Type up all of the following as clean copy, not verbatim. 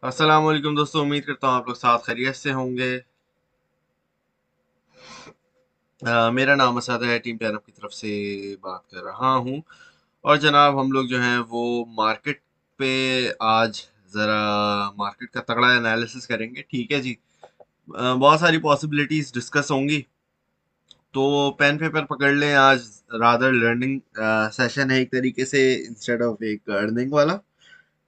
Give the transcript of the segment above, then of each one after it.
अस्सलाम वालेकुम दोस्तों, उम्मीद करता हूँ आप लोग साथ खैरियत से होंगे। मेरा नाम असद है, टीम प्यारम की तरफ से बात कर रहा हूँ। और जनाब हम लोग जो हैं वो मार्केट पे आज ज़रा मार्केट का तगड़ा एनालिसिस करेंगे, ठीक है जी। बहुत सारी पॉसिबिलिटीज़ डिस्कस होंगी, तो पेन पेपर पकड़ लें। आज रादर लर्निंग सेशन है एक तरीके से, इंस्टेड ऑफ एक अर्निंग वाला।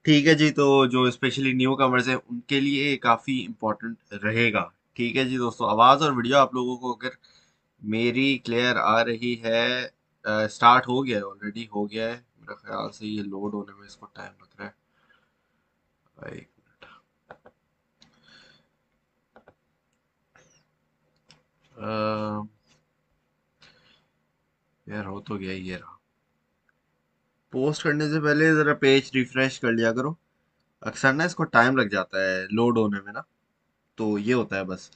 ठीक है जी, तो जो स्पेशली न्यू कमर्स हैं उनके लिए काफ़ी इम्पोर्टेंट रहेगा। ठीक है जी दोस्तों, आवाज़ और वीडियो आप लोगों को अगर मेरी क्लियर आ रही है। स्टार्ट हो गया है, ऑलरेडी हो गया है मेरा ख्याल से। ये लोड होने में इसको टाइम लग रहा है। एक मिनट। अ, यार हो तो गया, ये रहा। पोस्ट करने से पहले ज़रा पेज रिफ्रेश कर लिया करो। अक्सर ना इसको टाइम लग जाता है लोड होने में ना, तो ये होता है बस।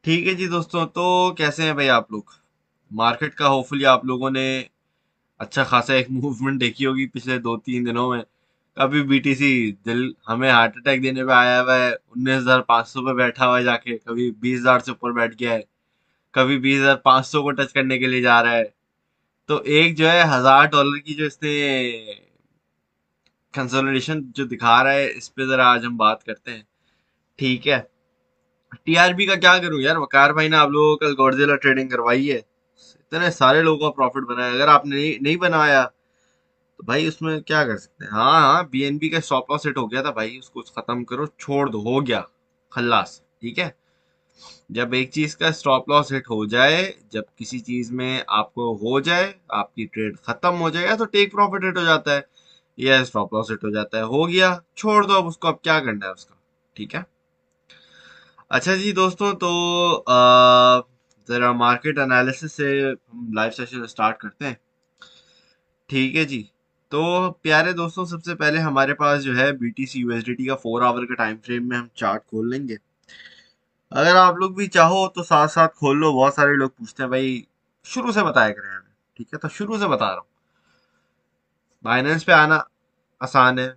ठीक है जी दोस्तों, तो कैसे हैं भाई आप लोग? मार्केट का होपफुली आप लोगों ने अच्छा खासा एक मूवमेंट देखी होगी पिछले 2-3 दिनों में। कभी बीटीसी दिल हमें हार्ट अटैक देने पे आया हुआ है, 19,500 पे बैठा हुआ है जाके, कभी 20,000 से ऊपर बैठ गया है, कभी 20,500 को टच करने के लिए जा रहा है। तो एक जो है $1,000 की जो इसने कंसोलिडेशन जो दिखा रहा है, इस पे जरा आज हम बात करते हैं। ठीक है। टीआरबी का क्या करूं यार, वकार भाई ने आप लोगों को कल गॉडजिला ट्रेडिंग करवाई है, इतने सारे लोगों का प्रॉफिट बनाया। अगर आपने नहीं बनाया तो भाई उसमें क्या कर सकते हैं। हाँ हाँ, बीएनबी का स्टॉप लॉस हिट हो गया था भाई, उसको खत्म करो, छोड़ दो, हो गया खल्लास। ठीक है। जब एक चीज का स्टॉप लॉस हिट हो जाए, जब किसी चीज में आपको हो जाए, आपकी ट्रेड खत्म हो जाएगा, तो टेक प्रॉफिट हिट हो जाता है या स्टॉप लॉस हिट हो जाता है, हो गया, छोड़ दो अब उसको, अब क्या करना है उसका। ठीक है। अच्छा जी दोस्तों, तो जरा मार्केट एनालिसिस से हम लाइव सेशन स्टार्ट करते हैं। ठीक है जी। तो प्यारे दोस्तों, सबसे पहले हमारे पास जो है बीटीसी यूएसडीटी का 4 आवर का टाइम फ्रेम में हम चार्ट खोल लेंगे। अगर आप लोग भी चाहो तो साथ साथ खोल लो। बहुत सारे लोग पूछते हैं भाई शुरू से बताया करें हमें। ठीक है, तो शुरू से बता रहा हूँ। बाइनेंस पे आना आसान है,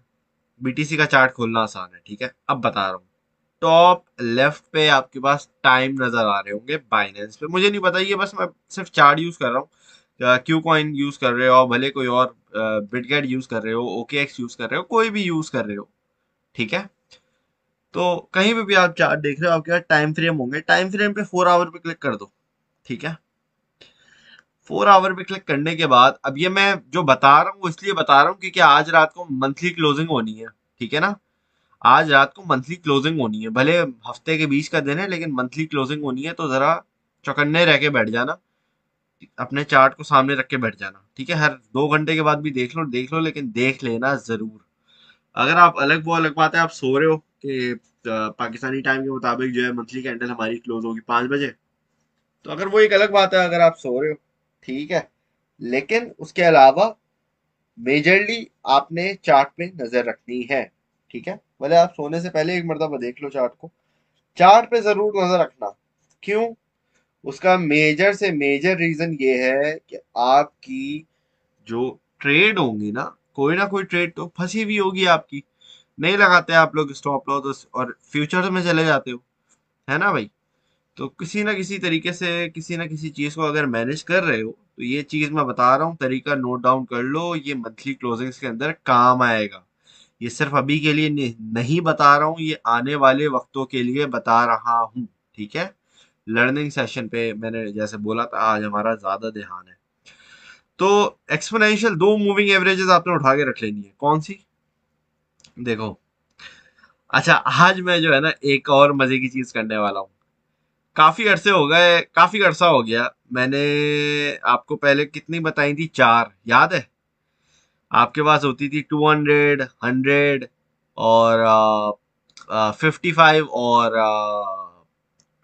बीटीसी का चार्ट खोलना आसान है। ठीक है, अब बता रहा हूँ। टॉप लेफ्ट पे आपके पास टाइम नजर आ रहे होंगे बाइनेंस पे, मुझे नहीं पता, ये बस मैं सिर्फ चार्ट यूज कर रहा हूँ। क्यू कॉइन यूज कर रहे हो, भले कोई और बिटगेट यूज कर रहे हो, ओकेएक्स यूज कर रहे हो, कोई भी यूज कर रहे हो। ठीक है। तो कहीं पे भी आप चार्ट देख रहे हो, आपके पास टाइम फ्रेम होंगे। टाइम फ्रेम पे 4 आवर पे क्लिक कर दो। ठीक है। 4 आवर पे क्लिक करने के बाद, अब ये मैं जो बता रहा हूँ वो इसलिए बता रहा हूँ क्योंकि आज रात को मंथली क्लोजिंग होनी है। ठीक है ना। आज रात को मंथली क्लोजिंग होनी है, भले हफ्ते के बीच का दिन है, लेकिन मंथली क्लोजिंग होनी है, तो जरा चौकन्ने रह के बैठ जाना। अपने चार्ट को सामने रख के बैठ जाना। ठीक है, हर 2 घंटे के बाद भी देख लो, लेकिन देख लेना जरूर। अगर आप अलग, वो अलग बात है, आप सो रहे हो कि पाकिस्तानी टाइम के मुताबिक जो है मंथली कैंडल हमारी क्लोज होगी 5 बजे, तो अगर वो एक अलग बात है, अगर आप सो रहे हो। ठीक है। लेकिन उसके अलावा मेजरली आपने चार्ट पे नजर रखनी है। ठीक है, भले आप सोने से पहले एक मरतबा देख लो चार्ट को, चार्ट पे जरूर नजर रखना। क्यों? उसका मेजर से मेजर रीजन ये है कि आपकी जो ट्रेड होंगी ना कोई ट्रेड तो फंसी हुई होगी आपकी। नहीं लगाते आप लोग स्टॉप लॉस और फ्यूचर्स में चले जाते हो, है ना भाई। तो किसी ना किसी तरीके से किसी ना किसी चीज को अगर मैनेज कर रहे हो, तो ये चीज मैं बता रहा हूँ, तरीका नोट डाउन कर लो, ये मंथली क्लोजिंग्स के अंदर काम आएगा। ये सिर्फ अभी के लिए नहीं बता रहा हूँ, ये आने वाले वक्तों के लिए बता रहा हूँ। ठीक है। लर्निंग सेशन पे मैंने जैसे बोला था, आज हमारा ज्यादा ध्यान है। तो एक्सपोनेंशियल दो मूविंग एवरेजेस आपने उठा के रख लेनी है। कौन सी? देखो। अच्छा, आज मैं जो है ना एक और मजे की चीज करने वाला हूँ। काफी अरसा हो गया, मैंने आपको पहले कितनी बताई थी, 4 याद है? आपके पास होती थी 200, 100 और 55 और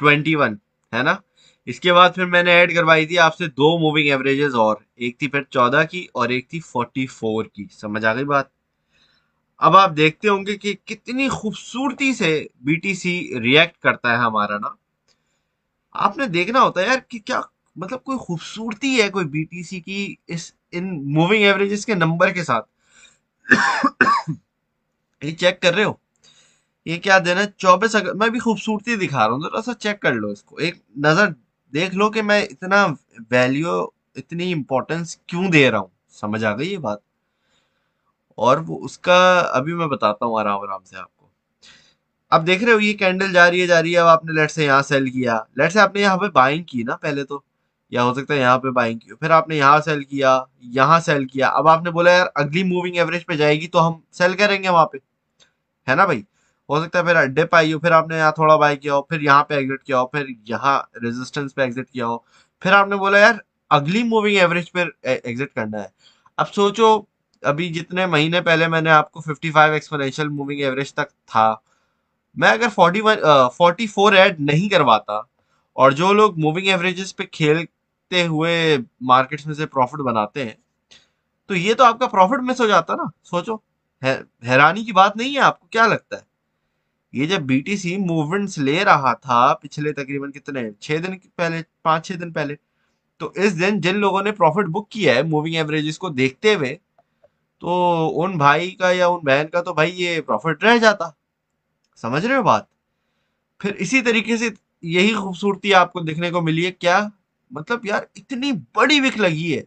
21, है ना। इसके बाद फिर मैंने ऐड करवाई थी आपसे दो मूविंग एवरेजेस और, एक थी फिर 14 की और एक थी 44 की। समझ आ गई बात? अब आप देखते होंगे कि कितनी खूबसूरती से बीटीसी रिएक्ट करता है हमारा ना। आपने देखना होता है यार कि क्या मतलब कोई खूबसूरती है कोई बीटीसी की इस इन मूविंग एवरेजेस के नंबर के साथ। ये चेक कर रहे हो ये क्या दिन है, 24 अगस्त। मैं भी खूबसूरती दिखा रहा हूँ, थोड़ा सा चेक कर लो इसको, एक नजर देख लो कि मैं इतना वैल्यू, इतनी इंपॉर्टेंस क्यों दे रहा हूँ। समझ आ गई ये बात। और वो उसका अभी मैं बताता हूँ आराम आराम से आपको। अब देख रहे हो ये कैंडल जा रही है जा रही है, अब आपने लेट से यहाँ सेल किया, लेट से आपने यहाँ पे बाइंग की ना पहले तो, या हो सकता है यहाँ पे बाइंग की हो, फिर आपने यहाँ सेल किया, यहाँ सेल किया, अब आपने बोला यार अगली मूविंग एवरेज पे जाएगी तो हम सेल करेंगे वहां पे, है ना भाई। हो सकता है फिर अड्डे पे आई हो, फिर आपने यहाँ थोड़ा बाय किया हो, फिर यहाँ पे एग्जिट किया हो, फिर यहाँ रेजिस्टेंस पे एग्जिट किया हो, फिर आपने बोला यार अगली मूविंग एवरेज पे एग्जिट करना है। अब सोचो, अभी जितने महीने पहले मैंने आपको 55 एक्सपोनेंशियल मूविंग एवरेज तक था, मैं अगर 44 ऐड नहीं करवाता, और जो लोग मूविंग एवरेजेस पे खेलते हुए मार्केट्स में से प्रॉफिट बनाते हैं, तो ये तो आपका प्रॉफिट मिस हो जाता ना। सोचो, है, हैरानी की बात नहीं है? आपको क्या लगता है, ये जब बीटीसी मूवमेंट्स ले रहा था पिछले तकरीबन कितने 6 दिन पहले, 5-6 दिन पहले, तो इस दिन जिन लोगों ने प्रॉफिट बुक किया है मूविंग एवरेजेस को देखते हुए, तो उन भाई का या उन बहन का तो भाई ये प्रॉफिट रह जाता। समझ रहे हो बात। फिर इसी तरीके से यही खूबसूरती आपको देखने को मिली है क्या, मतलब यार इतनी बड़ी विक लगी है।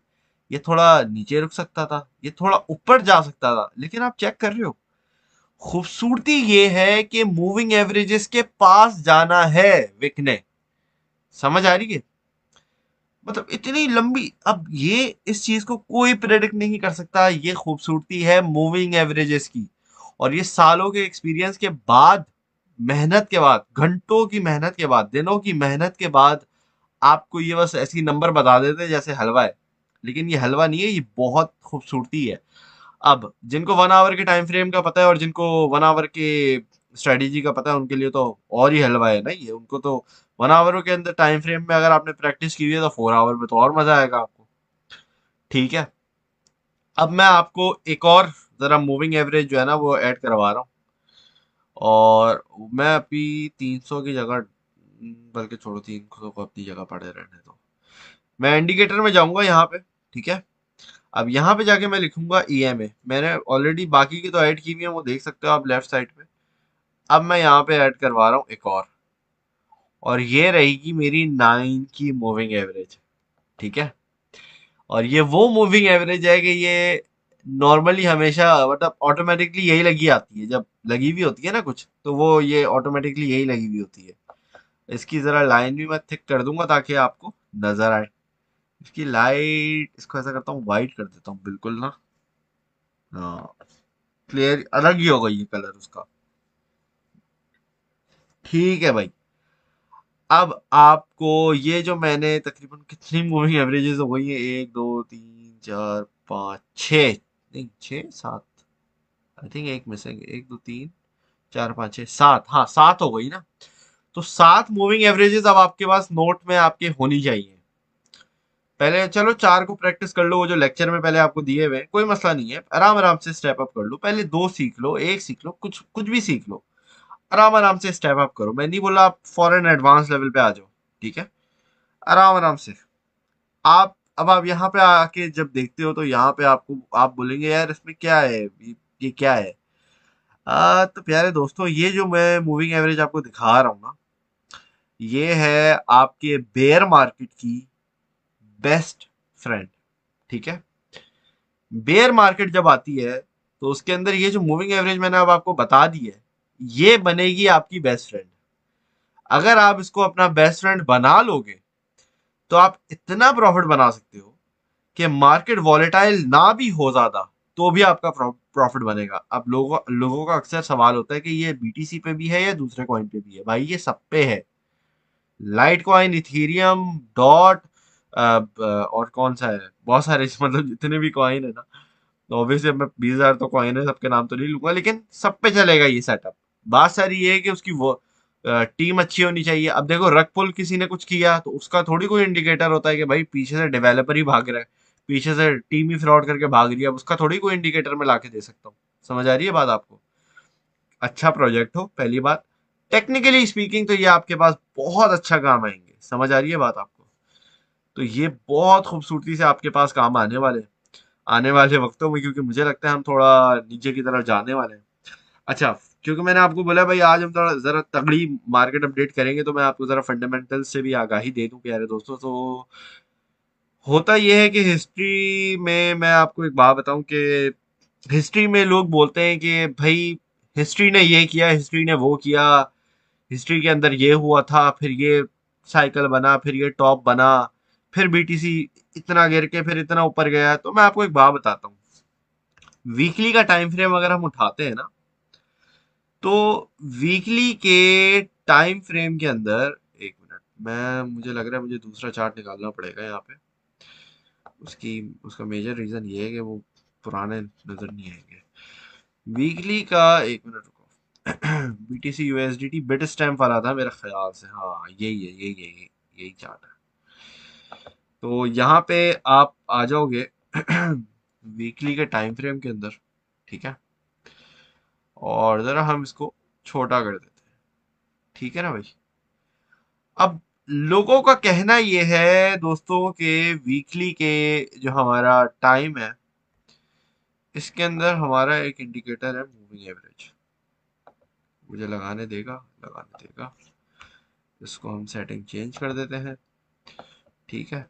ये थोड़ा नीचे रुक सकता था, ये थोड़ा ऊपर जा सकता था, लेकिन आप चेक कर रहे हो, खूबसूरती ये है कि मूविंग एवरेजेस के पास जाना है विक ने। समझ आ रही है, मतलब इतनी लंबी। अब ये इस चीज को कोई प्रेडिक्ट नहीं कर सकता, ये खूबसूरती है मूविंग एवरेजेस की। और ये सालों के एक्सपीरियंस के बाद, मेहनत के बाद, घंटों की मेहनत के बाद, दिनों की मेहनत के बाद आपको ये बस ऐसी नंबर बता देते हैं जैसे हलवा है। लेकिन ये हलवा नहीं है, ये बहुत खूबसूरती है। अब जिनको 1 आवर के टाइम फ्रेम का पता है और जिनको 1 आवर के स्ट्रेटेजी का पता है, उनके लिए तो और ही हलवा है ना ये। उनको तो 1 आवर के अंदर टाइम फ्रेम में अगर आपने प्रैक्टिस की हुई है तो 4 आवर में तो और मजा आएगा आपको। ठीक है। अब मैं आपको एक और जरा मूविंग एवरेज जो है ना वो ऐड करवा रहा हूँ। और मैं अभी 300 की जगह, बल्कि छोड़ो, 300 को अपनी जगह पड़े रहने दो। मैं इंडिकेटर में जाऊंगा यहाँ पे। ठीक है। अब यहाँ पे जाके मैं लिखूंगा ईएमए। मैंने ऑलरेडी बाकी की तो ऐड की हुई है, वो देख सकते हो आप लेफ्ट साइड पे। अब मैं यहाँ पे ऐड करवा रहा हूँ एक और ये रहेगी मेरी 9 की मूविंग एवरेज। ठीक है। और ये वो मूविंग एवरेज है कि ये नॉर्मली हमेशा, मतलब ऑटोमेटिकली यही लगी आती है, जब लगी हुई होती है ना कुछ, तो वो ये ऑटोमेटिकली यही लगी हुई होती है। इसकी जरा लाइन भी मैं थिक कर दूंगा ताकि आपको नजर आए। इसकी लाइट, इसको ऐसा करता हूँ वाइट कर देता हूँ बिल्कुल ना। हाँ, क्लियर अलग ही होगा ये कलर उसका। ठीक है भाई। अब आपको ये जो मैंने तकरीबन कितनी मूविंग एवरेजेस हो गई है, 1 2 3 4 5 6, नहीं 6 7, आई थिंक एक मिसिंग, 1 2 3 4 5 6 7, हाँ 7 हो गई ना। तो 7 मूविंग एवरेजेस अब आपके पास नोट में आपके होनी चाहिए। पहले चलो 4 को प्रैक्टिस कर लो, वो जो लेक्चर में पहले आपको दिए हुए हैं, कोई मसला नहीं है, आराम आराम से स्टेप अप कर लो। पहले 2 सीख लो, 1 सीख लो, कुछ कुछ भी सीख लो, आराम आराम से स्टेप अप करो। मैं नहीं बोला आप फॉरन एडवांस लेवल पे आ जाओ। ठीक है। आराम आराम से। आप अब आप यहाँ पे आके जब देखते हो तो यहाँ पे आपको, आप बोलेंगे यार इसमें क्या है, ये क्या है। तो प्यारे दोस्तों, ये जो मैं मूविंग एवरेज आपको दिखा रहा हूँ ना, ये है आपके बेयर मार्केट की बेस्ट फ्रेंड। ठीक है। बेयर मार्केट जब आती है तो उसके अंदर ये जो मूविंग एवरेज मैंने अब आपको बता दी है, ये बनेगी आपकी बेस्ट फ्रेंड। अगर आप इसको अपना बेस्ट फ्रेंड बना लोगे तो आप इतना प्रॉफिट बना सकते हो कि मार्केट वॉलेटाइल ना भी हो ज्यादा, तो भी आपका प्रॉफिट बनेगा। अब लोगों का अक्सर सवाल होता है कि ये बीटीसी पे भी है या दूसरे कॉइन पे भी है। भाई ये सब पे है। लाइट कॉइन, इथीरियम, डॉट, और कौन सा है, बहुत सारे मतलब जितने भी कॉइन है ना। तो ऑब्वियसली मैं 20,000 तो कॉइन है, सबके नाम तो नहीं लूंगा, लेकिन सब पे चलेगा ये सेटअप। बात सारी ये है कि उसकी वो टीम अच्छी होनी चाहिए। अब देखो रग पुल किसी ने कुछ किया तो उसका थोड़ी कोई इंडिकेटर होता है कि भाई पीछे से डेवलपर ही भाग रहा है, पीछे से टीम ही फ्रॉड करके भाग रही है। अब उसका थोड़ी कोई इंडिकेटर में लाके दे सकता हूँ। समझ आ रही है बात आपको। अच्छा प्रोजेक्ट हो पहली बात, टेक्निकली स्पीकिंग तो ये आपके पास बहुत अच्छा काम आएंगे। समझ आ रही है बात आपको। तो ये बहुत खूबसूरती से आपके पास काम आने वाले हैं आने वाले वक्तों में, क्योंकि मुझे लगता है हम थोड़ा नीचे की तरफ जाने वाले हैं। अच्छा, क्योंकि मैंने आपको बोला भाई आज हम थोड़ा जरा तगड़ी मार्केट अपडेट करेंगे, तो मैं आपको जरा फंडामेंटल से भी आगाही दे दूं प्यारे दोस्तों। तो होता यह है कि हिस्ट्री में मैं आपको एक बात बताऊं कि हिस्ट्री में लोग बोलते हैं कि भाई हिस्ट्री ने ये किया, हिस्ट्री ने वो किया, हिस्ट्री के अंदर ये हुआ था, फिर ये साइकिल बना, फिर ये टॉप बना, फिर बीटीसी इतना गिर के फिर इतना ऊपर गया। तो मैं आपको एक बात बताता हूँ, वीकली का टाइम फ्रेम अगर हम उठाते हैं ना, तो वीकली के टाइम फ्रेम के अंदर, एक मिनट, मैं मुझे लग रहा है मुझे दूसरा चार्ट निकालना पड़ेगा यहाँ पे। उसकी उसका मेजर रीजन ये है कि वो पुराने नजर नहीं आएंगे। वीकली का, एक मिनट रुको, बीटीसी यूएसडीटी बिट स्टैम्प वाला था मेरा ख्याल से, हाँ यही है, यही चार्ट है। तो यहाँ पे आप आ जाओगे वीकली के टाइम फ्रेम के अंदर, ठीक है, और जरा हम इसको छोटा कर देते हैं, ठीक है ना भाई। अब लोगों का कहना ये है दोस्तों के वीकली के जो हमारा टाइम है, इसके अंदर हमारा एक इंडिकेटर है मूविंग एवरेज। मुझे लगाने देगा, इसको हम सेटिंग चेंज कर देते हैं, ठीक है।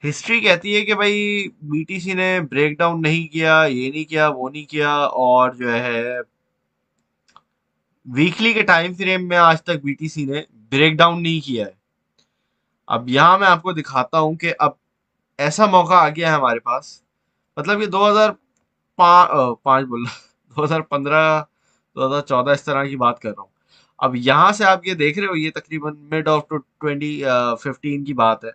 हिस्ट्री कहती है कि भाई बीटीसी ने ब्रेक डाउन नहीं किया, ये नहीं किया, वो नहीं किया, और जो है वीकली के टाइम फ्रेम में आज तक बीटीसी ने ब्रेक डाउन नहीं किया है। अब यहाँ मैं आपको दिखाता हूँ कि अब ऐसा मौका आ गया है हमारे पास, मतलब ये 2005 बोल रहा 2015 2014 इस तरह की बात कर रहा हूँ। अब यहाँ से आप ये देख रहे हो, ये तकरीबन मिड ऑफ 2015 की बात है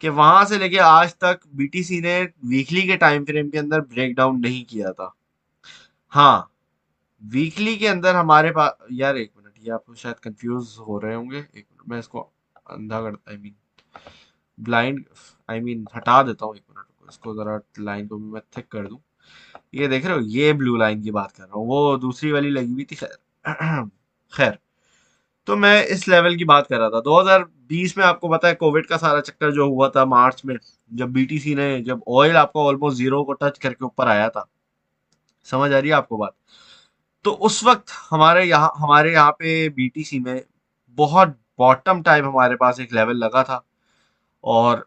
कि वहां से लेके आज तक बीटीसी ने वीकली के टाइम फ्रेम के अंदर ब्रेक डाउन नहीं किया था। हाँ, वीकली के अंदर हमारे पास, यार एक मिनट, ये आप शायद कंफ्यूज हो रहे होंगे, एक मिनट मैं इसको अंधा करता, I mean blind, I mean हटा देता हूँ, एक मिनट रुको, इसको जरा लाइन को भी मैं थिक कर दूं। ये देख रहे हो, ये ब्लू लाइन की बात कर रहा हूँ, वो दूसरी वाली लगी हुई थी, खैर खैर। तो मैं इस लेवल की बात कर रहा था 2020 में। आपको पता है कोविड का सारा चक्कर जो हुआ था मार्च में, जब बीटीसी ने, जब ऑयल आपका ऑलमोस्ट जीरो को टच करके ऊपर आया था, समझ आ रही है आपको बात। तो उस वक्त हमारे यहाँ पे बीटीसी में बहुत बॉटम टाइम हमारे पास एक लेवल लगा था, और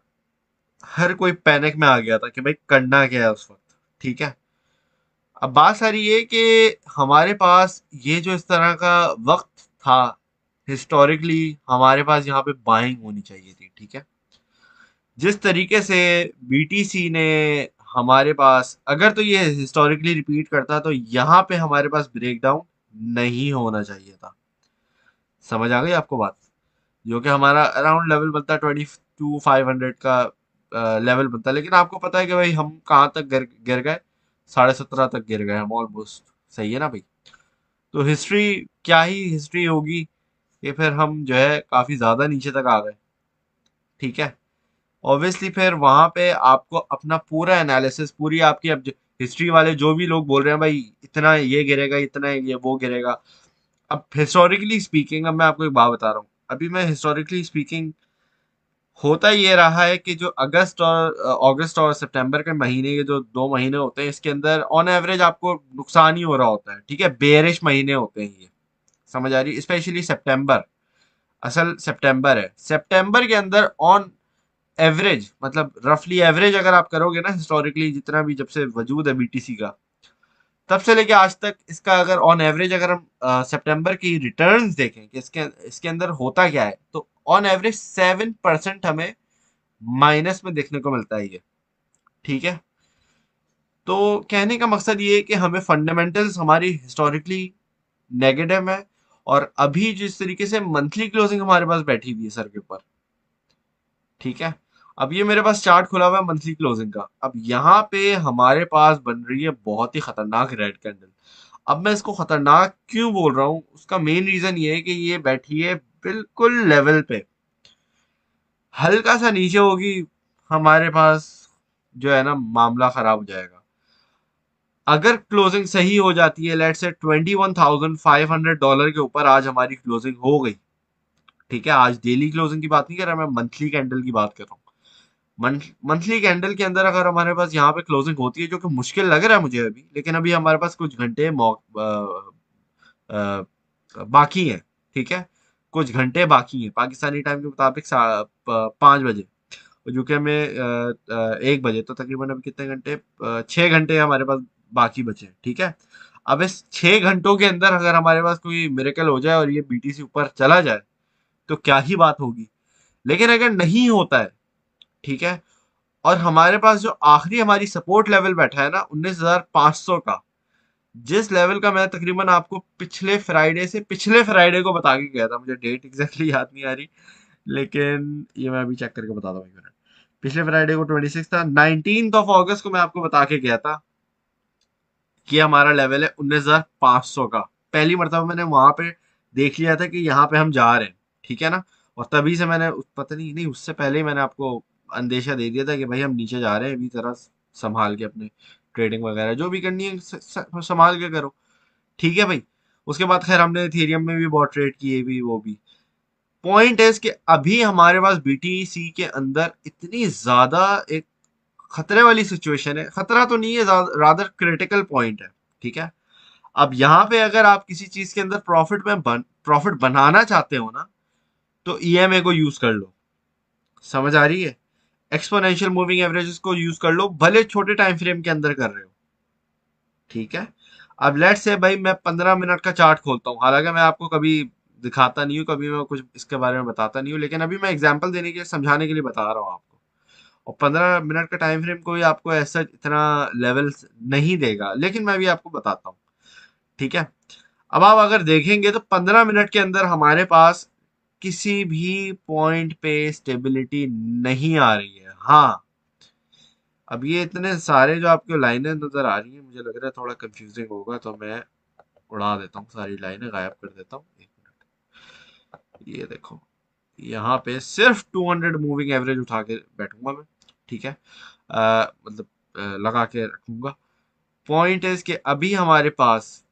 हर कोई पैनिक में आ गया था कि भाई करना क्या है उस वक्त, ठीक है। अब बात सारी ये कि हमारे पास ये जो इस तरह का वक्त था, हिस्टोरिकली हमारे पास यहाँ पे बाइंग होनी चाहिए थी, ठीक है। जिस तरीके से बीटीसी ने हमारे पास, अगर तो ये हिस्टोरिकली रिपीट करता तो यहाँ पे हमारे पास ब्रेकडाउन नहीं होना चाहिए था। समझ आ गई आपको बात, जो कि हमारा अराउंड लेवल बनता 22,500 का लेवल बनता। लेकिन आपको पता है कि भाई हम कहाँ तक गिर गिर गए, 17.5 तक गिर गए हम ऑलमोस्ट, सही है ना भाई। तो हिस्ट्री क्या ही हिस्ट्री होगी, ये फिर हम जो है काफी ज्यादा नीचे तक आ गए, ठीक है। ऑब्वियसली फिर वहां पे आपको अपना पूरा एनालिसिस, पूरी आपकी, अब हिस्ट्री वाले जो भी लोग बोल रहे हैं भाई इतना ये गिरेगा, इतना ये वो गिरेगा, अब हिस्टोरिकली स्पीकिंग, अब मैं आपको एक बात बता रहा हूँ, अभी मैं हिस्टोरिकली स्पीकिंग, होता ये रहा है कि जो अगस्त और सितंबर के महीने, ये जो 2 महीने होते हैं, इसके अंदर ऑन एवरेज आपको नुकसान ही हो रहा होता है, ठीक है। बेरिश महीने होते हैं ये, समझ आ रही है, स्पेशली सितंबर, असल सितंबर है, सितंबर के अंदर ऑन एवरेज, मतलब रफली एवरेज अगर आप करोगे ना हिस्टोरिकली, जितना भी जब से वजूद है बीटीसी का, तब से लेके आज तक इसका अगर ऑन एवरेज अगर हम सितंबर की रिटर्न्स देखें कि इसके इसके अंदर होता क्या है, तो ऑन एवरेज 7% हमें माइनस में देखने को मिलता है ये, ठीक है। तो कहने का मकसद ये है कि हमें फंडामेंटल्स हमारी हिस्टोरिकली नेगेटिव है, और अभी जिस तरीके से मंथली क्लोजिंग हमारे पास बैठी हुई है सर के ऊपर, ठीक है। अब ये मेरे पास चार्ट खुला हुआ है मंथली क्लोजिंग का, अब यहाँ पे हमारे पास बन रही है बहुत ही खतरनाक रेड कैंडल। अब मैं इसको खतरनाक क्यों बोल रहा हूँ, उसका मेन रीजन ये है कि ये बैठी है बिल्कुल लेवल पे, हल्का सा नीचे होगी, हमारे पास जो है ना मामला खराब हो जाएगा। अगर क्लोजिंग सही हो जाती है, लेट से $21,500 के ऊपर आज हमारी क्लोजिंग हो गई, ठीक है। आज डेली क्लोजिंग की बात नहीं कर रहा मैं, मंथली कैंडल की बात कर रहा हूँ। मंथली कैंडल के अंदर अगर हमारे पास यहाँ पे क्लोजिंग होती है, जो कि मुश्किल लग रहा है मुझे अभी, लेकिन अभी हमारे पास कुछ घंटे बाकी हैं, ठीक है, कुछ घंटे बाकी हैं पाकिस्तानी टाइम के मुताबिक 5 बजे, और जो कि हमें 1 बजे, तो तकरीबन अभी कितने घंटे, 6 घंटे हमारे पास बाकी बचे हैं, ठीक है। अब इस 6 घंटों के अंदर अगर हमारे पास कोई मिरेकल हो जाए और ये बीटीसी ऊपर चला जाए तो क्या ही बात होगी। लेकिन अगर नहीं होता है, ठीक है, और हमारे पास जो आखिरी हमारी सपोर्ट लेवल बैठा है ना 19,500 का, जिस लेवल का मैं तकरीबन आपको पिछले फ्राइडे से पिछले फ्राइडे को बता के गया था, मुझे डेट एग्जैक्टली याद नहीं आ रही, लेकिन ये मैं अभी चेक करके बताता हूँ एक मिनट। पिछले फ्राइडे को 26 था, 19 ऑगस्ट को मैं आपको बता के गया था कि हमारा लेवल है 19,500 का। पहली मरतबा मैंने वहां पे देख लिया था कि यहाँ पे हम जा रहे हैं, ठीक है ना, और तभी से मैंने पता नहीं, नहीं उससे पहले ही मैंने आपको अंदेशा दे दिया था कि भाई हम नीचे जा रहे हैं, अभी जरा संभाल के अपने ट्रेडिंग वगैरह जो भी करनी है संभाल के करो, ठीक है भाई। उसके बाद खैर हमने इथेरियम में भी बहुत ट्रेड किए भी, वो भी। पॉइंट है कि अभी हमारे पास बीटीसी के अंदर इतनी ज्यादा एक खतरे वाली सिचुएशन है, खतरा तो नहीं है, रादर क्रिटिकल पॉइंट है, ठीक है। अब यहाँ पे अगर आप किसी चीज के अंदर प्रॉफिट बनाना चाहते हो ना, तो ईएमए को यूज कर लो, समझ आ रही है, एक्सपोनेंशियल मूविंग एवरेजेस को यूज कर लो, भले छोटे टाइम फ्रेम के अंदर कर रहे हो, ठीक है। अब लेट्स से भाई मैं 15 मिनट का चार्ट खोलता हूँ, हालांकि मैं आपको कभी दिखाता नहीं हूँ, कभी मैं कुछ इसके बारे में बताता नहीं हूँ, लेकिन अभी मैं एग्जांपल देने के लिए, समझाने के लिए बता रहा हूँ आपको। और 15 मिनट का टाइम फ्रेम कोई आपको ऐसा इतना लेवल नहीं देगा, लेकिन मैं भी आपको बताता हूँ, ठीक है। अब आप अगर देखेंगे तो 15 मिनट के अंदर हमारे पास किसी भी पॉइंट पे स्टेबिलिटी नहीं आ रही है। हाँ, अब ये इतने सारे जो आपको लाइनें नजर आ रही हैं, मुझे लग रहा है थोड़ा कंफ्यूजिंग होगा, तो मैं उड़ा देता हूँ, सारी लाइनें गायब कर देता हूँ, एक मिनट। ये देखो, यहाँ पे सिर्फ 200 मूविंग एवरेज उठा के बैठूंगा मैं, ठीक है, मतलब लगा के रखूंगा। पॉइंट है कि अभी हमारे पास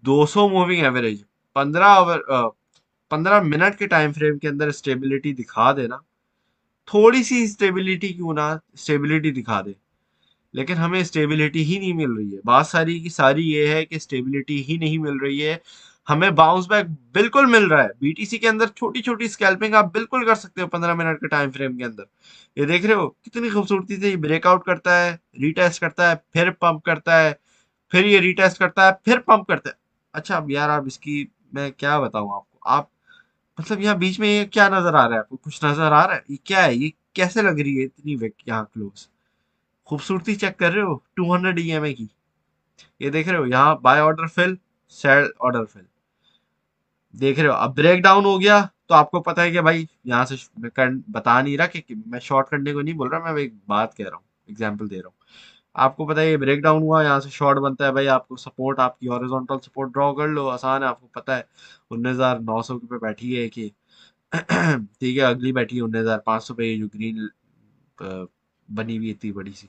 200 मूविंग एवरेज 15 मिनट के टाइम फ्रेम के अंदर स्टेबिलिटी दिखा देना, थोड़ी सी स्टेबिलिटी क्यों ना स्टेबिलिटी दिखा दे, लेकिन हमें स्टेबिलिटी ही नहीं मिल रही है। बात सारी की सारी ये है कि स्टेबिलिटी ही नहीं मिल रही है। हमें बाउंस बैक बिल्कुल मिल रहा है, बीटीसी के अंदर छोटी छोटी स्कैल्पिंग आप बिल्कुल कर सकते हो 15 मिनट के टाइम फ्रेम के अंदर। ये देख रहे हो कितनी खूबसूरती से ये ब्रेकआउट करता है, रीटेस्ट करता है, फिर पंप करता है, फिर ये रीटेस्ट करता है, फिर पंप करता है। अच्छा अब यार आप इसकी मैं क्या बताऊं आपको, आप मतलब यहाँ बीच में ये क्या नजर आ रहा है आपको, कुछ नजर आ रहा है, ये क्या है, ये कैसे लग रही है इतनी वेक यहाँ क्लोज, खूबसूरती चेक कर रहे हो 200 ईएमए की। ये देख रहे हो यहाँ buy order fill, sell order fill, देख रहे हो। अब ब्रेक डाउन हो गया तो आपको पता है कि भाई यहाँ से मैं बता नहीं रहा कि मैं शॉर्ट करने को नहीं बोल रहा, मैं एक बात कह रहा हूँ, एग्जाम्पल दे रहा हूँ। आपको पता है ये ब्रेक डाउन हुआ, यहाँ से शॉर्ट बनता है भाई, आपको सपोर्ट, आपकी हॉरिजॉन्टल सपोर्ट ड्रॉ कर लो, आसान है, आपको पता है 19,900 पे बैठी है कि ठीक है, अगली बैठी है 19,500 पे, ये जो ग्रीन बनी हुई इतनी बड़ी सी।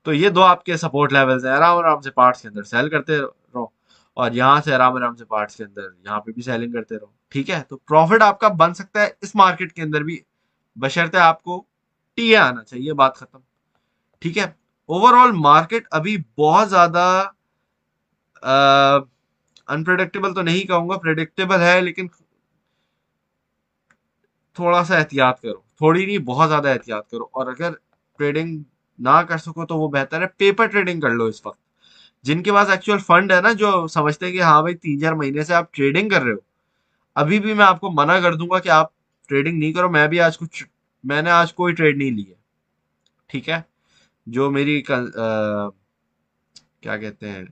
तो ये दो आपके सपोर्ट लेवल्स हैं, आराम आराम से पार्ट्स के अंदर सेल करते रहो, और यहाँ से आराम आराम से पार्ट्स के अंदर यहाँ पे भी सेलिंग करते रहो, ठीक है। तो प्रॉफिट आपका बन सकता है इस मार्केट के अंदर भी, बशर्ते आपको टीए आना चाहिए, बात खत्म, ठीक है। ओवरऑल मार्केट अभी बहुत ज्यादा अनप्रिडिक्टेबल तो नहीं कहूंगा, प्रिडिक्टेबल है, लेकिन थोड़ा सा एहतियात करो, थोड़ी नहीं बहुत ज्यादा एहतियात करो, और अगर ट्रेडिंग ना कर सको तो वो बेहतर है पेपर ट्रेडिंग कर लो इस वक्त। जिनके पास एक्चुअल फंड है ना, जो समझते हैं कि हाँ भाई 3-4 महीने से आप ट्रेडिंग कर रहे हो, अभी भी मैं आपको मना कर दूंगा कि आप ट्रेडिंग नहीं करो। मैं भी आज कुछ, मैंने आज कोई ट्रेड नहीं ली है, ठीक है। जो मेरी क्या कहते हैं,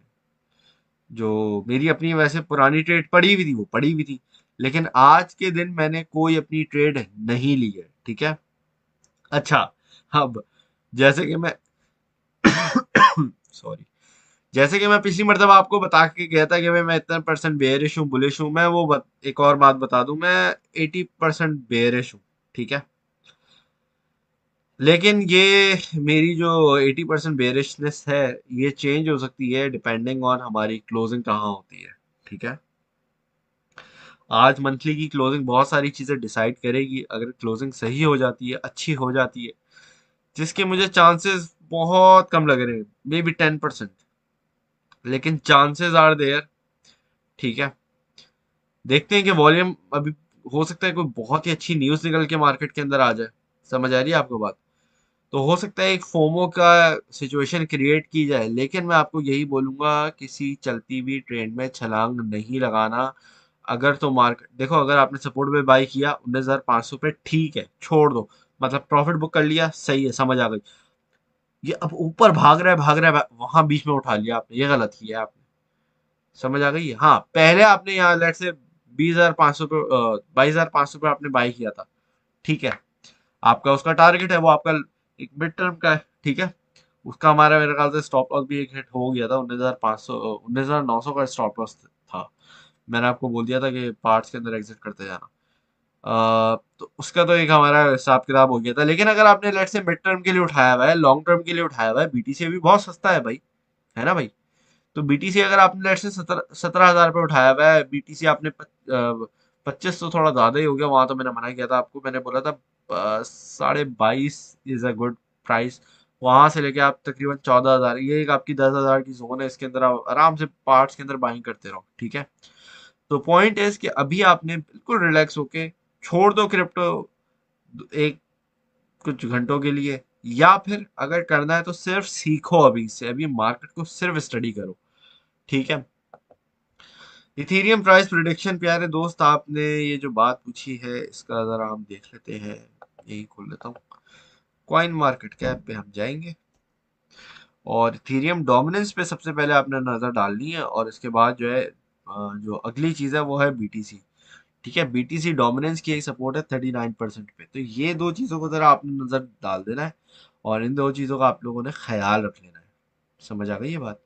जो मेरी अपनी वैसे पुरानी ट्रेड पड़ी हुई थी वो पड़ी हुई थी, लेकिन आज के दिन मैंने कोई अपनी ट्रेड नहीं ली है, ठीक है। अच्छा, अब जैसे कि मैं सॉरी, जैसे कि मैं पिछली मर्तबा आपको बता के गया था कि भाई मैं इतना परसेंट बेयरिश हूँ, बुलिश हूँ, मैं वो एक और बात बता दूं, मैं 80% बेयरिश हूँ, ठीक है। लेकिन ये मेरी जो 80% बेयरिशनेस है, ये चेंज हो सकती है डिपेंडिंग ऑन हमारी क्लोजिंग कहाँ होती है, ठीक है। आज मंथली की क्लोजिंग बहुत सारी चीजें डिसाइड करेगी। अगर क्लोजिंग सही हो जाती है, अच्छी हो जाती है, जिसके मुझे चांसेस बहुत कम लग रहे हैं, मे बी 10%, लेकिन चांसेस आर देयर, ठीक है, देखते हैं कि वॉल्यूम अभी, हो सकता है कोई बहुत ही अच्छी न्यूज़ निकल के मार्केट के अंदर आ जाए। समझ आ रही है आपको बात? तो हो सकता है एक फोमो का सिचुएशन क्रिएट की जाए, लेकिन मैं आपको यही बोलूंगा, किसी चलती हुई ट्रेंड में छलांग नहीं लगाना। अगर तो मार्केट देखो, अगर आपने सपोर्ट पे बाई किया 19,500 पे, ठीक है, छोड़ दो, मतलब प्रॉफिट बुक कर लिया, सही है, समझ आ गई। ये अब ऊपर भाग रहा है, भाग रहा है, वहां बीच में उठा लिया आपने, ये गलत किया आपने। समझ आ गई है? हाँ, पहले आपने यहाँ लेट से 20,500 पे, 22,500 पे आपने बाई किया था, ठीक है, आपका उसका टारगेट है, वो आपका एक मिड टर्म का है, ठीक है। उसका हमारा मेरे ख्याल से स्टॉप लॉस भी एक हिट हो गया था, 19,500, 19,900 का स्टॉप लॉस था। मैंने आपको बोल दिया था कि पार्ट्स के अंदर एग्जिट करते जाना। तो उसका तो एक हमारा हिसाब किताब हो गया था, लेकिन अगर आपने लेट से मिड टर्म के लिए उठाया हुआ है, लॉन्ग टर्म के लिए उठाया हुआ है, बीटीसी अभी बहुत सस्ता है भाई, है ना भाई? तो बीटीसी अगर आपने लेट से 17,000 पे उठाया हुआ है, बीटीसी आपने 25, तो थोड़ा ज्यादा ही हो गया, वहां तो मैंने मना किया था आपको, मैंने बोला था 22.5 इज अ गुड प्राइस। वहां से लेके आप तकरीबन 14,000, ये एक आपकी 10,000 की जोन है, इसके अंदर आप आराम से पार्ट्स के अंदर बाइंग करते रहो, ठीक है। तो पॉइंट इज कि अभी आपने बिल्कुल रिलैक्स होके छोड़ दो क्रिप्टो एक कुछ घंटों के लिए, या फिर अगर करना है तो सिर्फ सीखो, अभी से अभी मार्केट को सिर्फ स्टडी करो, ठीक है। इथेरियम प्राइस प्रिडिक्शन, प्यारे दोस्त, आपने ये जो बात पूछी है इसका जरा हम देख लेते हैं। यही खोल लेता हूँ, कॉइन मार्केट कैप पे हम जाएंगे, और इथेरियम डोमिनेंस पे सबसे पहले आपने नजर डालनी है, और इसके बाद जो है जो अगली चीज है वो है बीटीसी, ठीक है। बीटीसी डोमिनेंस की एक सपोर्ट है 39% पे, तो ये दो चीजों को जरा आपने नजर डाल देना है, और इन दो चीजों का आप लोगों ने ख्याल रख लेना है। समझ आ गई ये बात?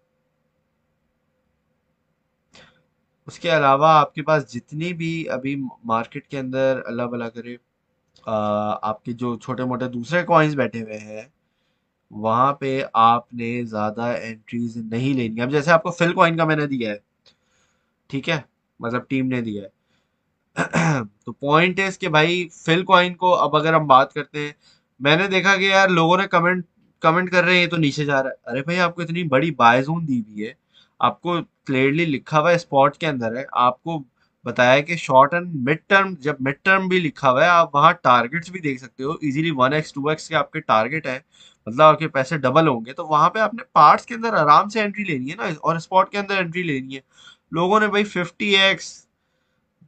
उसके अलावा आपके पास जितनी भी अभी मार्केट के अंदर अल्लाह भला करे आपके जो छोटे मोटे दूसरे कॉइन्स बैठे हुए हैं, वहां पे आपने ज्यादा एंट्रीज नहीं लेनी। अब जैसे आपको फिल कॉइन का मैंने दिया है, ठीक है, मतलब टीम ने दिया है। तो पॉइंट है इसके भाई, फिल कॉइन को अब अगर हम बात करते हैं, मैंने देखा कि यार लोगों ने कमेंट कमेंट कर रहे हैं ये तो नीचे जा रहा है। अरे भाई, आपको इतनी बड़ी बाय जोन दी हुई है, आपको क्लियरली लिखा हुआ है स्पॉट के अंदर है, आपको बताया कि शॉर्ट एंड मिड टर्म, जब मिड टर्म भी लिखा हुआ है, आप वहाँ टारगेट्स भी देख सकते हो, इजीली 1x 2x के आपके टारगेट है, मतलब आपके पैसे डबल होंगे, तो वहां पे आपने पार्ट्स के अंदर आराम से एंट्री लेनी है ना, और स्पॉट के अंदर एंट्री लेनी है। लोगों ने भाई 50x,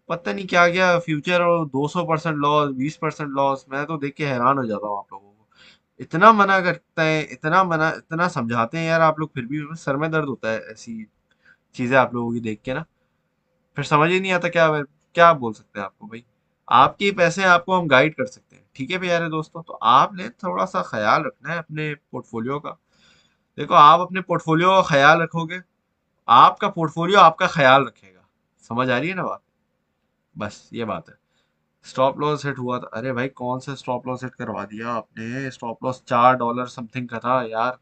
पता नहीं क्या क्या फ्यूचर, और 200% लॉस, 20% लॉस, मैं तो देख के हैरान हो जाता हूँ आप लोगों को। इतना मना करते हैं, इतना मना, इतना समझाते हैं यार आप लोग, फिर भी सर में दर्द होता है ऐसी चीजें आप लोगों की देख के ना। फिर समझ ही नहीं आता क्या क्या बोल सकते हैं आपको भाई। आपके ही पैसे हैं, आपको हम गाइड कर सकते हैं, ठीक है प्यारे दोस्तों, तो आपने थोड़ा सा ख्याल रखना है अपने पोर्टफोलियो का। देखो, आप अपने पोर्टफोलियो का ख्याल रखोगे, आपका पोर्टफोलियो आपका ख्याल रखेगा। समझ आ रही है ना बात? बस ये बात है। स्टॉप लॉस हिट हुआ था, अरे भाई कौन सा स्टॉप लॉस हिट करवा दिया आपने? स्टॉप लॉस $4 समथिंग का था यार।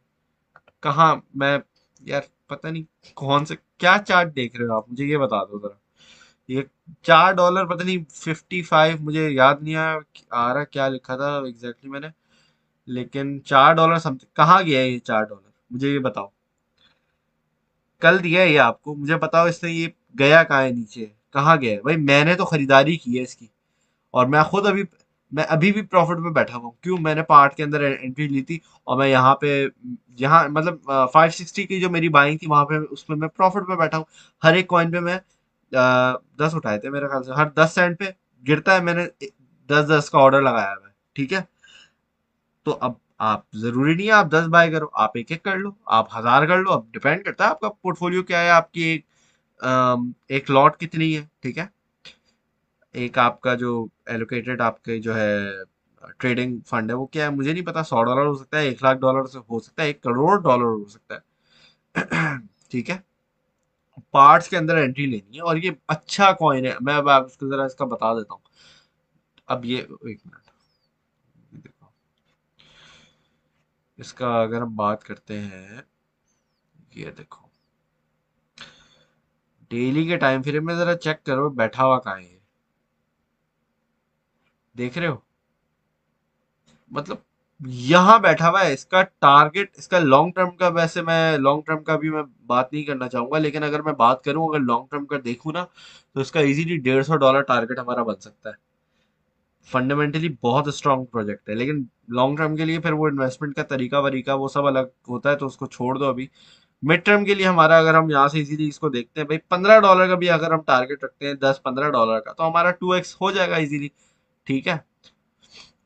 कहाँ मैं, यार पता नहीं कौन से क्या चार्ट देख रहे हो आप, मुझे ये बता दो जरा। ये $4 पता नहीं 55, मुझे याद नहीं आ रहा क्या लिखा था एग्जैक्टली मैंने, लेकिन $4 समथिंग, कहाँ गया है ये $4? मुझे ये बताओ, कल दिया है ये आपको, मुझे बताओ इसने ये गया कहाँ है नीचे, कहाँ गया है भाई? मैंने तो खरीदारी की है इसकी, और मैं अभी भी प्रॉफिट पे बैठा हुआ हूँ। क्यों? मैंने पार्ट के अंदर एंट्री ली थी, और मैं यहाँ पे, यहाँ मतलब 560 की जो मेरी बाइंग थी वहां पे, उसमें मैं प्रॉफिट पे बैठा हूँ। हर एक कॉइन पे मैं 10 उठाए थे मेरे ख्याल से, हर 10 सेंट पे गिरता है, मैंने 10-10 का ऑर्डर लगाया हुआ है, ठीक है। तो अब आप, जरूरी नहीं है आप 10 बाय करो, आप एक एक कर लो, आप 1,000 कर लो, अब डिपेंड करता है आपका पोर्टफोलियो क्या है, आपकी एक लॉट कितनी है, ठीक है। एक आपका जो एलोकेटेड आपके जो है ट्रेडिंग फंड है वो क्या है मुझे नहीं पता, $100 हो सकता है, $1,00,000 से हो सकता है, $1 करोड़ हो सकता है। ठीक है। पार्ट्स के अंदर एंट्री लेनी है, और ये अच्छा कॉइन है, मैं अब आपको जरा इसका बता देता हूँ। अब ये, एक मिनट, ये देखो, इसका अगर हम बात करते हैं, ये देखो, डेली के टाइम फ्रेम में जरा चेक करो बैठा हुआ कहाँ है, देख रहे हो? मतलब यहाँ बैठा हुआ है। इसका टारगेट, इसका लॉन्ग टर्म का, वैसे मैं लॉन्ग टर्म का भी मैं बात नहीं करना चाहूंगा, लेकिन अगर मैं बात करूं, अगर लॉन्ग टर्म का देखूं ना, तो इसका इजीली $150 टारगेट हमारा बन सकता है। फंडामेंटली बहुत स्ट्रांग प्रोजेक्ट है, लेकिन लॉन्ग टर्म के लिए फिर वो इन्वेस्टमेंट का तरीका वरीका वो सब अलग होता है, तो उसको छोड़ दो अभी। मिड टर्म के लिए हमारा, अगर हम यहाँ से इजीली इसको देखते हैं भाई, $15 का भी अगर हम टारगेट रखते हैं, 10-15 डॉलर का, तो हमारा 2x हो जाएगा इजीली। ठीक है,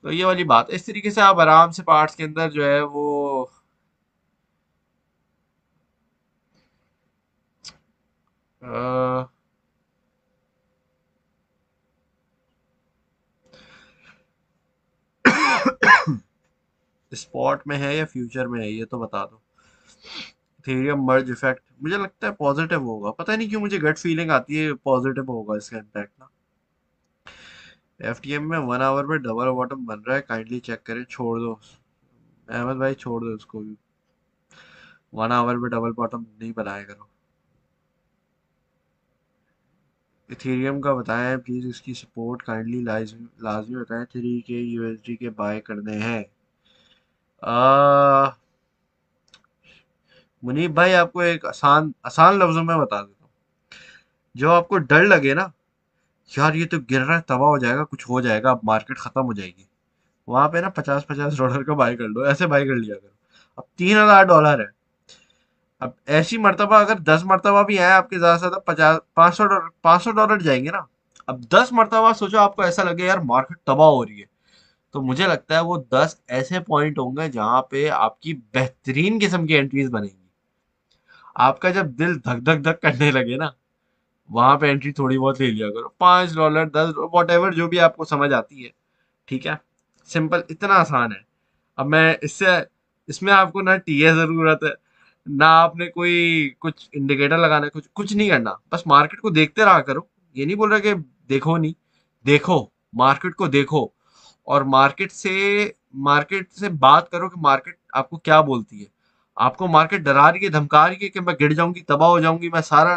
तो ये वाली बात है। इस तरीके से आप आराम से पार्ट्स के अंदर जो है वो स्पॉट में है या फ्यूचर में है, ये तो बता दो। इथेरियम मर्ज इफेक्ट मुझे लगता है पॉजिटिव होगा, पता नहीं क्यों मुझे गट फीलिंग आती है पॉजिटिव होगा इसका इम्पैक्ट ना। एफटीएम में 1 आवर में डबल बॉटम बन रहा है, काइंडली चेक करें। छोड़ दो अहमद भाई, छोड़ दो उसको भी। 1 आवर में डबल बॉटम नहीं बनाया करो। इथेरियम का बताएं प्लीज, इसकी सपोर्ट काइंडली लाजमी बताएं। 3K USD के बाय करने हैं। आ, मुनीब भाई, आपको एक आसान आसान लफ्जों में बता देता हूँ। जो आपको डर लगे ना, यार ये तो गिर रहा है, तबाह हो जाएगा, कुछ हो जाएगा, अब मार्केट खत्म हो जाएगी, वहां पे ना $50-50 का बाय कर लो, ऐसे बाय कर लिया करो। अब $3000 है। अब ऐसी मर्तबा अगर 10 मर्तबा भी आए आपके, ज्यादा से ज्यादा 50 500 डॉलर, $500 जाएंगे ना। अब 10 मर्तबा सोचो, आपको ऐसा लगे यार मार्केट तबाह हो रही है, तो मुझे लगता है वो 10 ऐसे पॉइंट होंगे जहां पे आपकी बेहतरीन किस्म की एंट्रीज बनेंगी। आपका जब दिल धक धक धक करने लगे ना, वहां पे एंट्री थोड़ी बहुत ले लिया करो, $5 10, वॉट एवर, जो भी आपको समझ आती है। ठीक है, सिंपल, इतना आसान है। अब मैं इससे, इसमें आपको ना टीए जरूरत है, ना आपने कोई कुछ इंडिकेटर लगाना है, कुछ कुछ नहीं करना, बस मार्केट को देखते रहा करो। ये नहीं बोल रहा कि देखो नहीं, देखो, मार्केट को देखो, और मार्केट से बात करो कि मार्केट आपको क्या बोलती है। आपको मार्केट डरा रही है, धमका रही है कि मैं गिर जाऊंगी, तबाह हो जाऊंगी, मैं सारा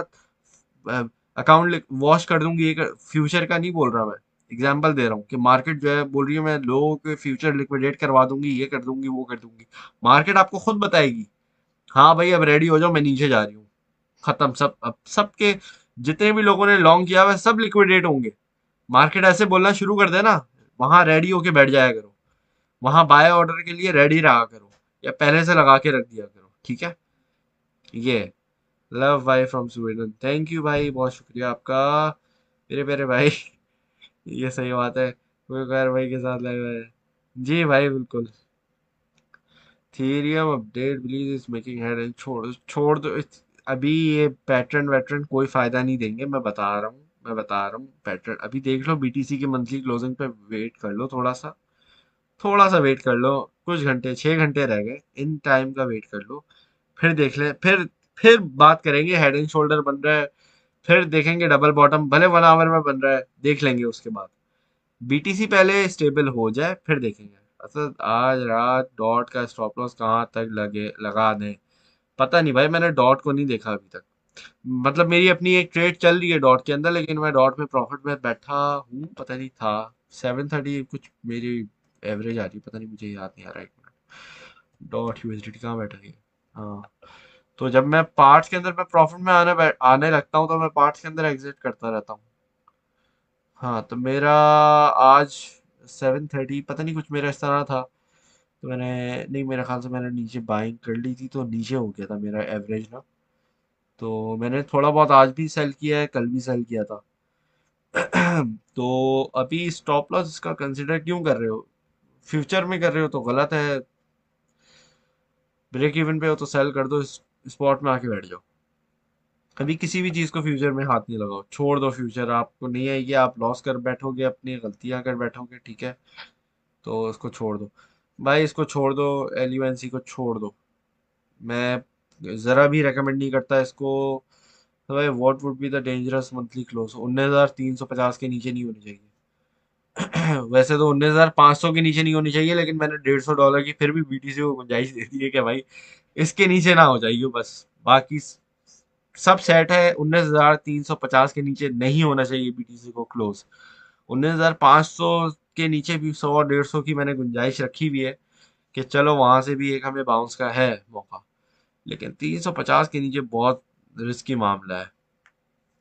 अकाउंट वॉश कर दूंगी, ये फ्यूचर का नहीं बोल रहा मैं, एग्जाम्पल दे रहा हूँ कि मार्केट जो है बोल रही है मैं लोगों के फ्यूचर लिक्विडेट करवा दूंगी, ये कर दूंगी, वो कर दूंगी। मार्केट आपको खुद बताएगी, हाँ भाई अब रेडी हो जाओ, मैं नीचे जा रही हूँ, खत्म सब। अब सबके जितने भी लोगों ने लॉन्ग किया हुआ है सब लिक्विडेट होंगे। मार्केट ऐसे बोलना शुरू कर देना, वहां रेडी होके बैठ जाया करो, वहां बाय ऑर्डर के लिए रेडी रहा करो, या पहले से लगा के रख दिया करो। ठीक है, ये लव भाई फ्रॉम स्वीडन, थैंक यू भाई, बहुत शुक्रिया आपका, मेरे प्यारे भाई। ये सही बात है, कोई गैर भाई के साथ लग रहा है। जी भाई बिल्कुल। Theorem update please is making head and, छोड़ छोड़ दो अभी ये पैटर्न वैटर्न कोई फायदा नहीं देंगे, मैं बता रहा हूँ पैटर्न अभी देख लो, बीटीसी की मंथली क्लोजिंग पे वेट कर लो, थोड़ा सा वेट कर लो, कुछ घंटे, 6 घंटे रह गए, इन टाइम का वेट कर लो, फिर देख ले, फिर बात करेंगे। हेड एंड शोल्डर बन रहा है, फिर देखेंगे डबल बॉटम, भले 1 आवर में बन रहा है, देख लेंगे उसके बाद। बीटीसी पहले स्टेबल हो जाए फिर देखेंगे। असल आज रात डॉट का स्टॉप लॉस कहाँ तक लगा दें, पता नहीं भाई, मैंने डॉट को नहीं देखा अभी तक। मतलब मेरी अपनी एक ट्रेड चल रही है डॉट के अंदर, लेकिन मैं डॉट में प्रॉफिट में बैठा हूँ, पता नहीं था 730 कुछ मेरी एवरेज आ रही, पता नहीं, मुझे याद नहीं आ रहा, एक मिनट। डॉट यूएसडी कहाँ बैठा है? हाँ, तो जब मैं पार्ट्स के अंदर मैं प्रॉफिट में आने लगता हूँ, तो मैं पार्ट्स के अंदर एग्जिट करता रहता हूँ। हाँ, तो मेरा आज 730 पता नहीं कुछ मेरा इस तरह था, तो मैंने, नहीं मेरे ख्याल से मैंने नीचे बाइंग कर ली थी, तो नीचे हो गया था मेरा एवरेज ना। तो मैंने थोड़ा बहुत आज भी सेल किया है, कल भी सेल किया था। तो अभी स्टॉप लॉस इसका कंसिडर क्यों कर रहे हो? फ्यूचर में कर रहे हो तो गलत है, ब्रेक इवन पे हो तो सेल कर दो, स्पॉट में आके बैठ जाओ। कभी किसी भी चीज को फ्यूचर में हाथ नहीं लगाओ, छोड़ दो, फ्यूचर आपको नहीं आएगी, आप लॉस कर बैठोगे, अपनी गलतियां कर बैठोगे। ठीक है, तो उसको छोड़ दो भाई, इसको छोड़ दो, एलयूएनसी को छोड़ दो। मैं जरा भी रेकमेंड नहीं करता इसको। तो भाई what would be the dangerous monthly close? 19,350 के नीचे नहीं होनी चाहिए। वैसे तो 19,500 के नीचे नहीं होनी चाहिए, लेकिन मैंने $150 की फिर भी बीटीसी को गुंजाइश दे दी है कि भाई इसके नीचे ना हो जाइए बस। बाकी सब सेट है, 19,350 के नीचे नहीं होना चाहिए बीटीसी को क्लोज। 19,500 के नीचे भी 100 150 की मैंने गुंजाइश रखी हुई है कि चलो वहां से भी एक हमें बाउंस का है मौका, लेकिन 350 के नीचे बहुत रिस्की मामला है।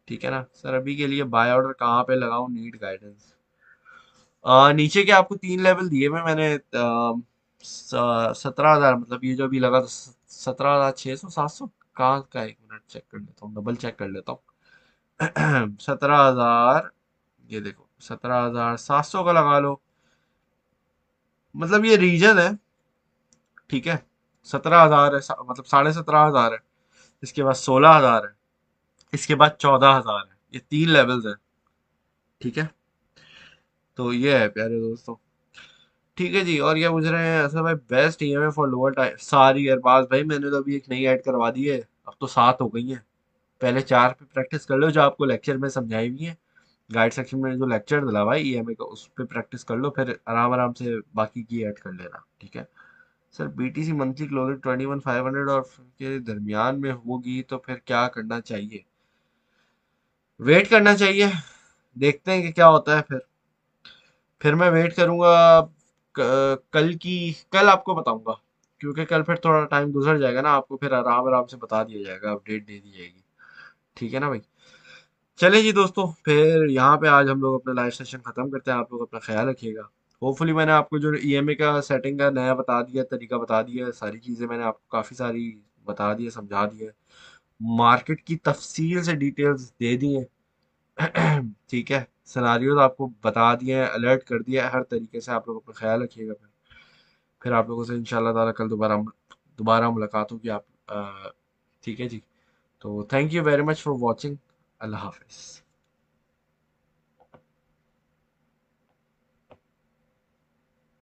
ठीक है ना सर, अभी के लिए बाय ऑर्डर कहाँ पे लगाऊं, नीड गाइडेंस। नीचे के आपको 3 लेवल दिए हुए मैंने, 17,000, मतलब ये जो अभी लगा था 17,600 700, कहाँ का, 1 मिनट चेक कर लेता हूँ, डबल चेक कर लेता हूँ। 17,000, ये देखो 17,700 का लगा लो, मतलब ये रीजन है। ठीक है, 17,000 है, मतलब 17,500 है, इसके बाद 16,000 है, इसके बाद 14,000 है, ये 3 लेवल्स है। ठीक है, तो ये है प्यारे दोस्तों। ठीक है जी, और क्या पूछ रहे हैं, ऐसा भाई best EMI for lower time, सारी अरबाज भाई मैंने तो अभी एक नई ऐड करवा दी है, अब तो 7 हो गई हैं। पहले 4 पे प्रैक्टिस कर लो जो आपको लेक्चर में समझाई हुई है, गाइड सेक्शन में जो लेक्चर दिला भाई ईएमआई का, उस पे प्रैक्टिस कर लो, फिर आराम आराम से बाकी की ऐड कर लेना। ठीक है सर, बीटीसी मंथली क्लोजिंग 21,500 और के दरमियान में होगी तो फिर क्या करना चाहिए? वेट करना चाहिए, देखते हैं कि क्या होता है। फिर मैं वेट करूंगा, कल आपको बताऊंगा, क्योंकि कल फिर थोड़ा टाइम गुजर जाएगा ना, आपको फिर आराम आराम से बता दिया जाएगा, अपडेट दे दी जाएगी। ठीक है ना भाई। चलिए जी दोस्तों, फिर यहाँ पे आज हम लोग अपना लाइव सेशन खत्म करते हैं, आप लोग अपना ख्याल रखिएगा। होपफुली मैंने आपको जो ईएमए का सेटिंग का नया बता दिया, तरीका बता दिया, सारी चीज़ें मैंने आपको काफ़ी सारी बता दी है, समझा दी है, मार्केट की तफसील से डिटेल्स दे दी हैं। ठीक है, सिनारियोज आपको बता दिए हैं, अलर्ट कर दिया है, हर तरीके से आप लोग अपना ख्याल रखिएगा। फिर आप लोगों से इंशाल्लाह ताला कल दोबारा मुलाकात होगी। आप ठीक है जी, तो thank you very much for watching. अल्लाह हाफिज़।